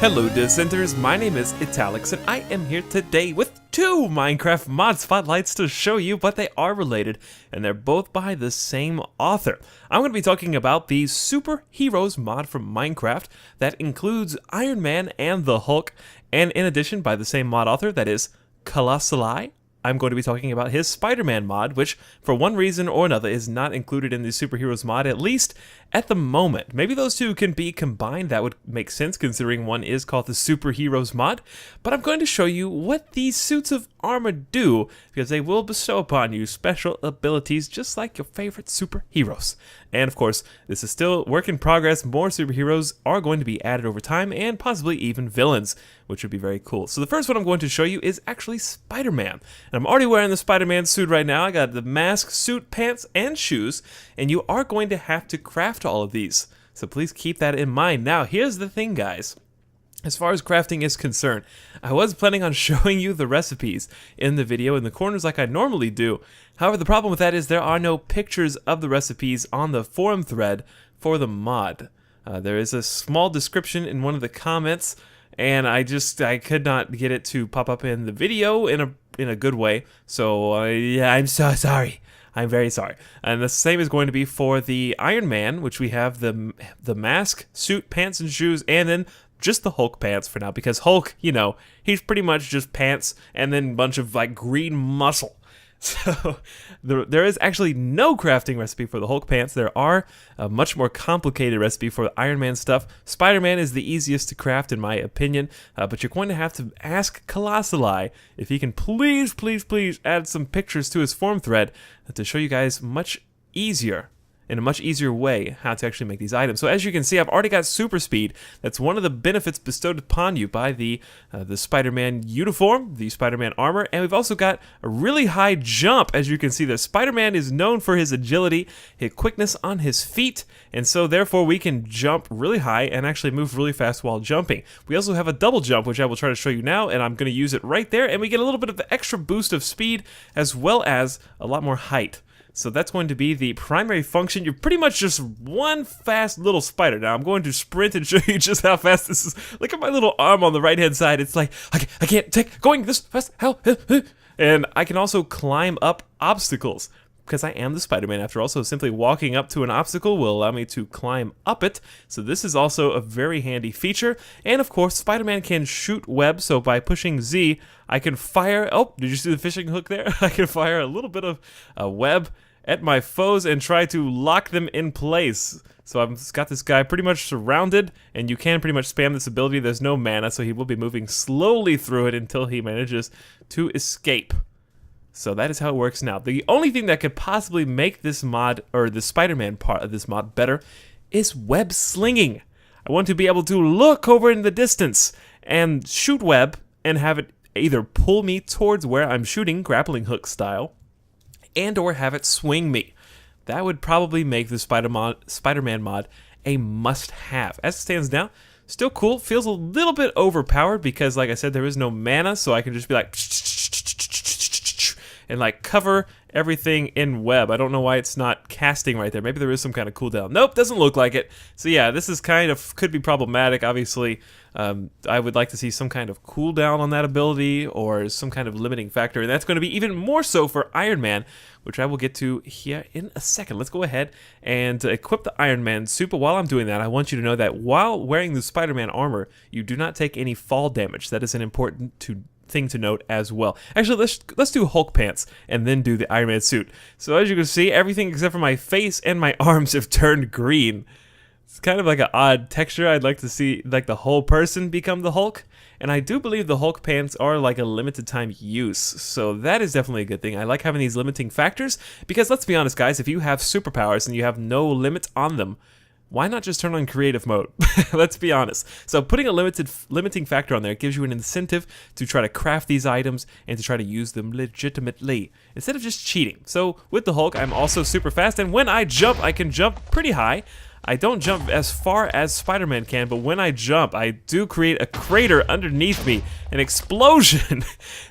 Hello dissenters, my name is Italix and I am here today with two Minecraft mod spotlights to show you, but they are related and they're both by the same author. I'm going to be talking about the Superheroes mod from Minecraft that includes Iron Man and the Hulk, and in addition by the same mod author, that is Colossali. I'm going to be talking about his Spider-Man mod, which for one reason or another is not included in the Superheroes mod, at least at the moment. Maybe those two can be combined, that would make sense considering one is called the Superheroes mod, but I'm going to show you what these suits of armor do, because they will bestow upon you special abilities just like your favorite superheroes. And of course, this is still work in progress. More superheroes are going to be added over time, and possibly even villains, which would be very cool. So the first one I'm going to show you is actually Spider-Man. And I'm already wearing the Spider-Man suit right now. I got the mask, suit, pants, and shoes, and you are going to have to craft all of these. So please keep that in mind. Now, here's the thing, guys. As far as crafting is concerned, I was planning on showing you the recipes in the video in the corners like I normally do. However, the problem with that is there are no pictures of the recipes on the forum thread for the mod. There is a small description in one of the comments, and I could not get it to pop up in the video in a good way. So yeah, I'm so sorry. I'm very sorry. And the same is going to be for the Iron Man, which we have the mask, suit, pants, and shoes, and then just the Hulk pants for now, because Hulk, you know, he's pretty much just pants and then a bunch of like green muscle. So there is actually no crafting recipe for the Hulk pants. There are a much more complicated recipe for the Iron Man stuff. Spider-Man is the easiest to craft in my opinion, but you're going to have to ask Colossali if he can please add some pictures to his forum thread to show you guys in a much easier way how to actually make these items. So as you can see, I've already got super speed. That's one of the benefits bestowed upon you by the Spider-Man uniform, the Spider-Man armor, and we've also got a really high jump. As you can see, the Spider-Man is known for his agility, his quickness on his feet, and so therefore we can jump really high and actually move really fast while jumping. We also have a double jump, which I will try to show you now, and I'm going to use it right there, and we get a little bit of the extra boost of speed as well as a lot more height. So that's going to be the primary function. You're pretty much just one fast little spider. Now I'm going to sprint and show you just how fast this is. Look at my little arm on the right hand side. It's like, I can't take going this fast. How? And I can also climb up obstacles, because I am the Spider-Man after all, so simply walking up to an obstacle will allow me to climb up it. So this is also a very handy feature. And of course, Spider-Man can shoot web, so by pushing Z, I can fire, oh, did you see the fishing hook there? I can fire a little bit of web at my foes and try to lock them in place. So I've got this guy pretty much surrounded, and you can pretty much spam this ability. There's no mana, so he will be moving slowly through it until he manages to escape. So that is how it works now. The only thing that could possibly make this mod, or the Spider-Man part of this mod, better is web slinging. I want to be able to look over in the distance and shoot web and have it either pull me towards where I'm shooting, grappling hook style, and or have it swing me. That would probably make the Spider-Man mod a must-have. As it stands now, still cool. Feels a little bit overpowered because, like I said, there is no mana, so I can just be like and like cover everything in web. I don't know why it's not casting right there. Maybe there is some kind of cooldown. Nope, doesn't look like it. So yeah, this is could be problematic. Obviously, I would like to see some kind of cooldown on that ability or some kind of limiting factor, and that's going to be even more so for Iron Man, which I will get to here in a second. Let's go ahead and equip the Iron Man suit, but while I'm doing that, I want you to know that while wearing the Spider-Man armor, you do not take any fall damage. That is an important thing to note as well. Actually, let's do Hulk pants and then do the Iron Man suit. So as you can see, everything except for my face and my arms have turned green. It's kind of like an odd texture. I'd like to see like the whole person become the Hulk, and I do believe the Hulk pants are like a limited time use, so that is definitely a good thing. I like having these limiting factors because let's be honest, guys, if you have superpowers and you have no limit on them, why not just turn on creative mode? Let's be honest. So putting a limiting factor on there gives you an incentive to try to craft these items and to try to use them legitimately instead of just cheating. So with the Hulk, I'm also super fast, and when I jump, I can jump pretty high. I don't jump as far as Spider-Man can, but when I jump, I do create a crater underneath me, an explosion.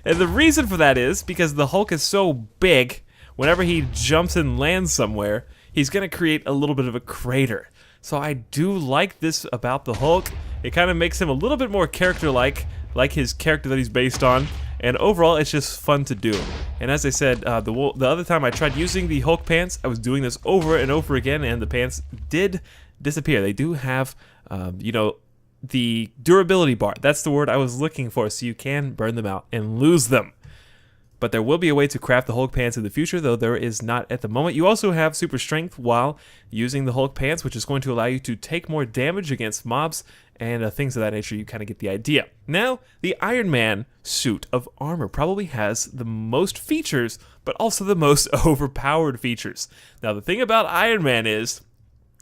And the reason for that is because the Hulk is so big, whenever he jumps and lands somewhere, he's going to create a little bit of a crater. So I do like this about the Hulk. It kind of makes him a little bit more character-like, like his character that he's based on. And overall, it's just fun to do. And as I said, the other time I tried using the Hulk pants, I was doing this over and over again, and the pants did disappear. They do have, you know, the durability bar. That's the word I was looking for, so you can burn them out and lose them. But there will be a way to craft the Hulk pants in the future, though there is not at the moment. You also have super strength while using the Hulk pants, which is going to allow you to take more damage against mobs and things of that nature. You kind of get the idea. Now, the Iron Man suit of armor probably has the most features, but also the most overpowered features. Now, the thing about Iron Man is,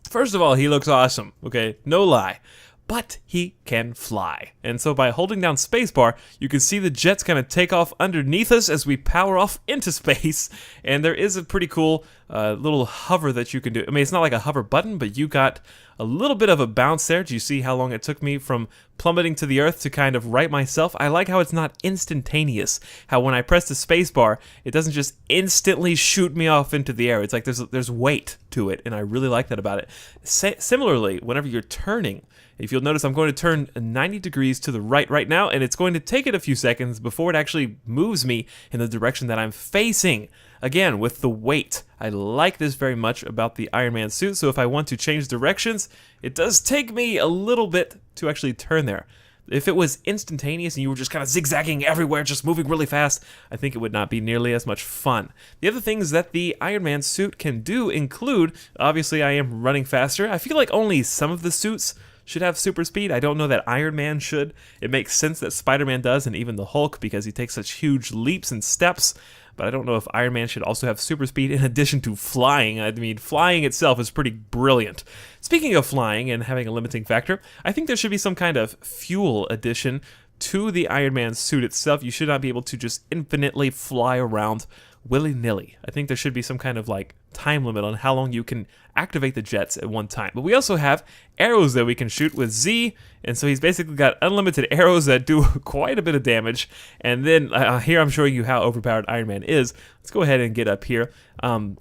first of all, he looks awesome, okay? No lie. But he can fly. And so by holding down spacebar, you can see the jets kind of take off underneath us as we power off into space. And there is a pretty cool little hover that you can do. I mean, it's not like a hover button, but you got a little bit of a bounce there. Do you see how long it took me from plummeting to the earth to kind of right myself? I like how it's not instantaneous. How when I press the spacebar, it doesn't just instantly shoot me off into the air. It's like there's weight to it, and I really like that about it. Similarly, whenever you're turning, if you'll notice, I'm going to turn 90 degrees to the right now, and it's going to take it a few seconds before it actually moves me in the direction that I'm facing. Again, with the weight. I like this very much about the Iron Man suit, so if I want to change directions, it does take me a little bit to actually turn there. If it was instantaneous and you were just kind of zigzagging everywhere, just moving really fast, I think it would not be nearly as much fun. The other things that the Iron Man suit can do include, obviously I am running faster. I feel like only some of the suits should have super speed. I don't know that Iron Man should. It makes sense that Spider-Man does, and even the Hulk, because he takes such huge leaps and steps. But I don't know if Iron Man should also have super speed in addition to flying. I mean, flying itself is pretty brilliant. Speaking of flying and having a limiting factor, I think there should be some kind of fuel addition to the Iron Man suit itself. You should not be able to just infinitely fly around willy-nilly. I think there should be some kind of like time limit on how long you can activate the jets at one time. But we also have arrows that we can shoot with Z, and so he's basically got unlimited arrows that do quite a bit of damage. And then here I'm showing you how overpowered Iron Man is. Let's go ahead and get up here.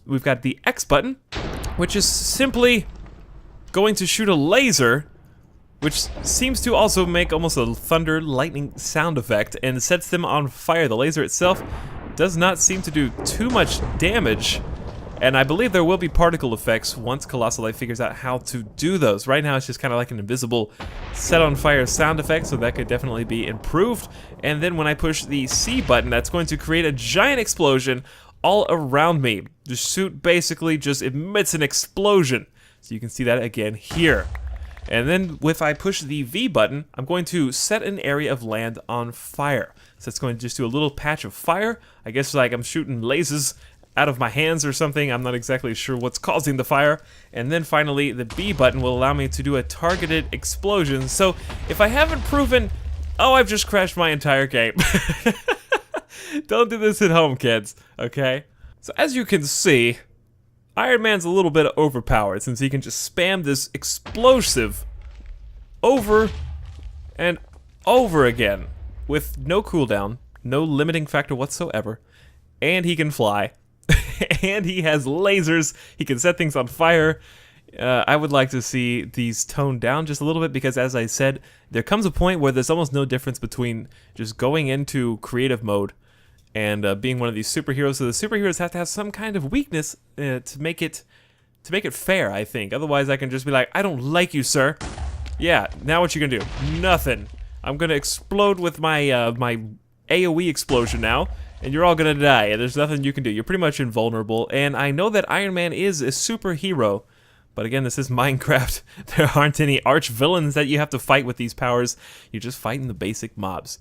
We've got the X button, which is simply going to shoot a laser, which seems to also make almost a thunder lightning sound effect and sets them on fire. The laser itself does not seem to do too much damage, and I believe there will be particle effects once Colossal Light figures out how to do those. Right now it's just kind of like an invisible set on fire sound effect, so that could definitely be improved. And then when I push the C button, that's going to create a giant explosion all around me. The suit basically just emits an explosion, so you can see that again here. And then if I push the V button, I'm going to set an area of land on fire. So it's going to just do a little patch of fire. I guess like I'm shooting lasers out of my hands or something. I'm not exactly sure what's causing the fire. And then finally, the B button will allow me to do a targeted explosion. So if I haven't proven, oh, I've just crashed my entire game. Don't do this at home, kids, okay? So as you can see, Iron Man's a little bit overpowered since he can just spam this explosive over and over again with no cooldown, no limiting factor whatsoever, and he can fly, and he has lasers, he can set things on fire. I would like to see these toned down just a little bit because, as I said, there comes a point where there's almost no difference between just going into creative mode and being one of these superheroes. So the superheroes have to have some kind of weakness to make it fair, I think. Otherwise, I can just be like, I don't like you, sir. Yeah, now what you gonna do? Nothing. I'm gonna explode with my my AoE explosion now, and you're all gonna die, and there's nothing you can do. You're pretty much invulnerable, and I know that Iron Man is a superhero, but again, this is Minecraft. There aren't any arch villains that you have to fight with these powers. You're just fighting the basic mobs.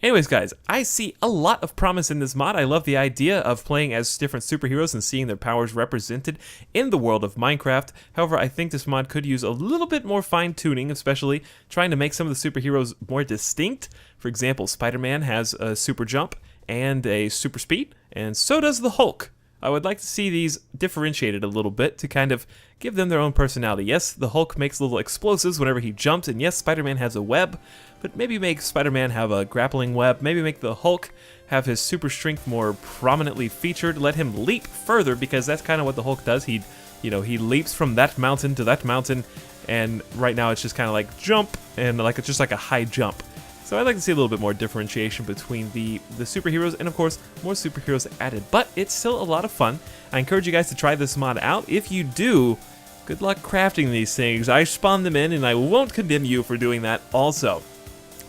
Anyways, guys, I see a lot of promise in this mod. I love the idea of playing as different superheroes and seeing their powers represented in the world of Minecraft. However, I think this mod could use a little bit more fine-tuning, especially trying to make some of the superheroes more distinct. For example, Spider-Man has a super jump and a super speed, and so does the Hulk. I would like to see these differentiated a little bit to kind of give them their own personality. Yes, the Hulk makes little explosives whenever he jumps, and yes, Spider-Man has a web, but maybe make Spider-Man have a grappling web, maybe make the Hulk have his super strength more prominently featured, let him leap further, because that's kind of what the Hulk does. He leaps from that mountain to that mountain, and right now it's just kind of like jump and like it's just like a high jump. So I'd like to see a little bit more differentiation between the superheroes, and of course more superheroes added, but it's still a lot of fun. I encourage you guys to try this mod out. If you do, good luck crafting these things. I spawned them in and I won't condemn you for doing that also.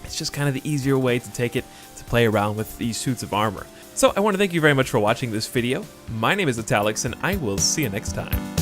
It's just kind of the easier way to take it to play around with these suits of armor. So I want to thank you very much for watching this video. My name is Italics, and I will see you next time.